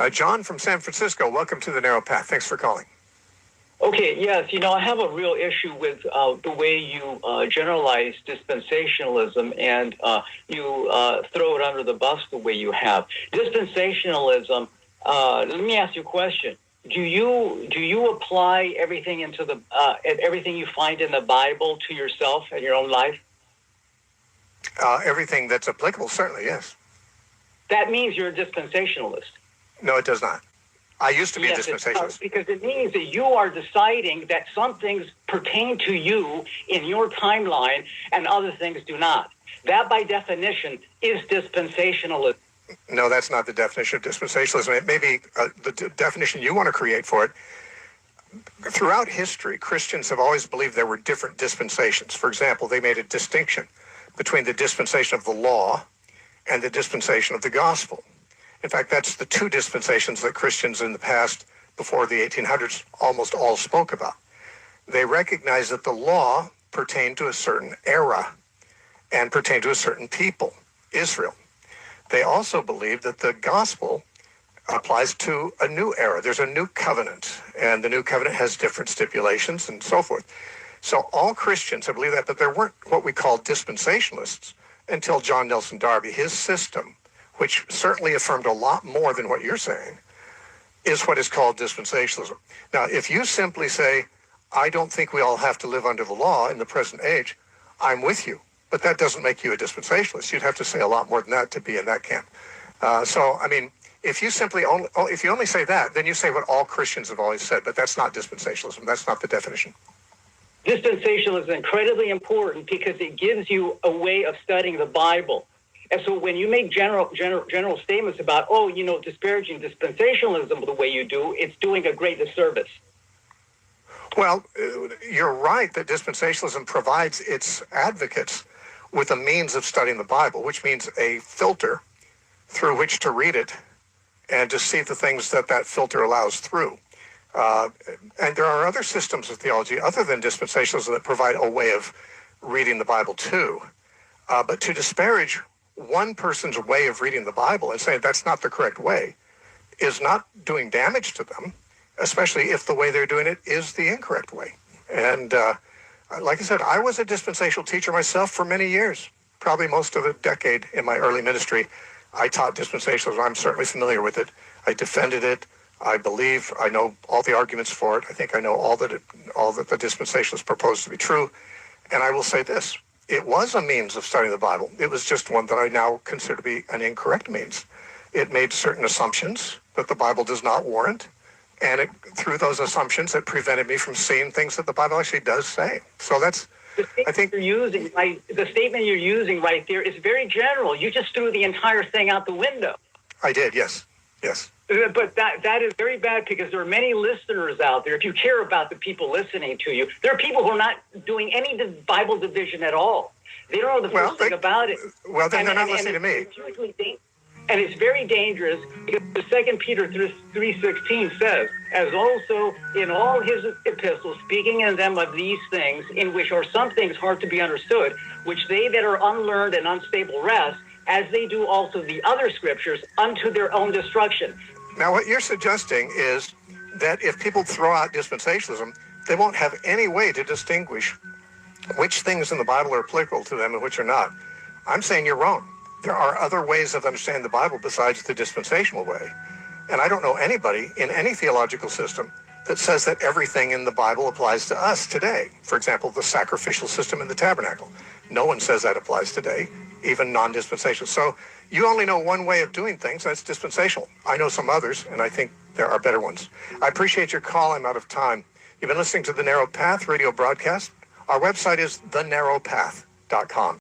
John from San Francisco, welcome to the Narrow Path. Thanks for calling. Okay, yes, I have a real issue with the way you generalize dispensationalism, and you throw it under the bus the way you have. Dispensationalism, let me ask you a question. Do you apply everything into the everything you find in the Bible to yourself and your own life? Everything that's applicable, certainly, yes. That means you're a dispensationalist. No, it does not. I used to be a dispensationalist. Because it means that you are deciding that some things pertain to you in your timeline and other things do not. That, by definition, is dispensationalism. No, that's not the definition of dispensationalism. It may be the definition you want to create for it. Throughout history, Christians have always believed there were different dispensations. For example, they made a distinction between the dispensation of the law and the dispensation of the gospel. In fact, that's the two dispensations that Christians in the past, before the 1800s, almost all spoke about. They recognized that the law pertained to a certain era and pertained to a certain people, Israel. They also believed that the gospel applies to a new era. There's a new covenant, and the new covenant has different stipulations and so forth. So all Christians have believed that, but there weren't what we call dispensationalists until John Nelson Darby. His system, which certainly affirmed a lot more than what you're saying, is what is called dispensationalism. Now, if you simply say, I don't think we all have to live under the law in the present age, I'm with you. But that doesn't make you a dispensationalist. You'd have to say a lot more than that to be in that camp. If you simply if you only say that, then you say what all Christians have always said, but that's not dispensationalism. That's not the definition. Dispensationalism is incredibly important because it gives you a way of studying the Bible. And so when you make general statements about, disparaging dispensationalism the way you do, it's doing a great disservice. Well, you're right that dispensationalism provides its advocates with a means of studying the Bible, which means a filter through which to read it and to see the things that filter allows through. And there are other systems of theology other than dispensationalism that provide a way of reading the Bible too. But to disparage one person's way of reading the Bible and saying that's not the correct way is not doing damage to them, especially if the way they're doing it is the incorrect way. And like I said, I was a dispensational teacher myself for many years, probably most of a decade in my early ministry. I taught dispensationalism. I'm certainly familiar with it. I defended it. I believe I know all the arguments for it. I think I know all that the dispensationalists propose to be true. And I will say this. It was a means of studying the Bible. It was just one that I now consider to be an incorrect means. It made certain assumptions that the Bible does not warrant. And through those assumptions, it prevented me from seeing things that the Bible actually does say. So that's, I think... The statement you're using right there is very general. You just threw the entire thing out the window. I did, yes. Yes. But that is very bad because there are many listeners out there. If you care about the people listening to you, there are people who are not doing any Bible division at all. They don't know the first thing about it. Well, then they're not listening to me. And it's very dangerous because 2 Peter 3:16 says, as also in all his epistles, speaking in them of these things, in which are some things hard to be understood, which they that are unlearned and unstable wrest, as they do also the other scriptures, unto their own destruction. Now, what you're suggesting is that if people throw out dispensationalism, they won't have any way to distinguish which things in the Bible are applicable to them and which are not. I'm saying you're wrong. There are other ways of understanding the Bible besides the dispensational way. And I don't know anybody in any theological system that says that everything in the Bible applies to us today. For example, the sacrificial system in the tabernacle. No one says that applies today, even non-dispensational. So you only know one way of doing things, that's dispensational. I know some others, and I think there are better ones. I appreciate your call. I'm out of time. You've been listening to the Narrow Path radio broadcast. Our website is thenarrowpath.com.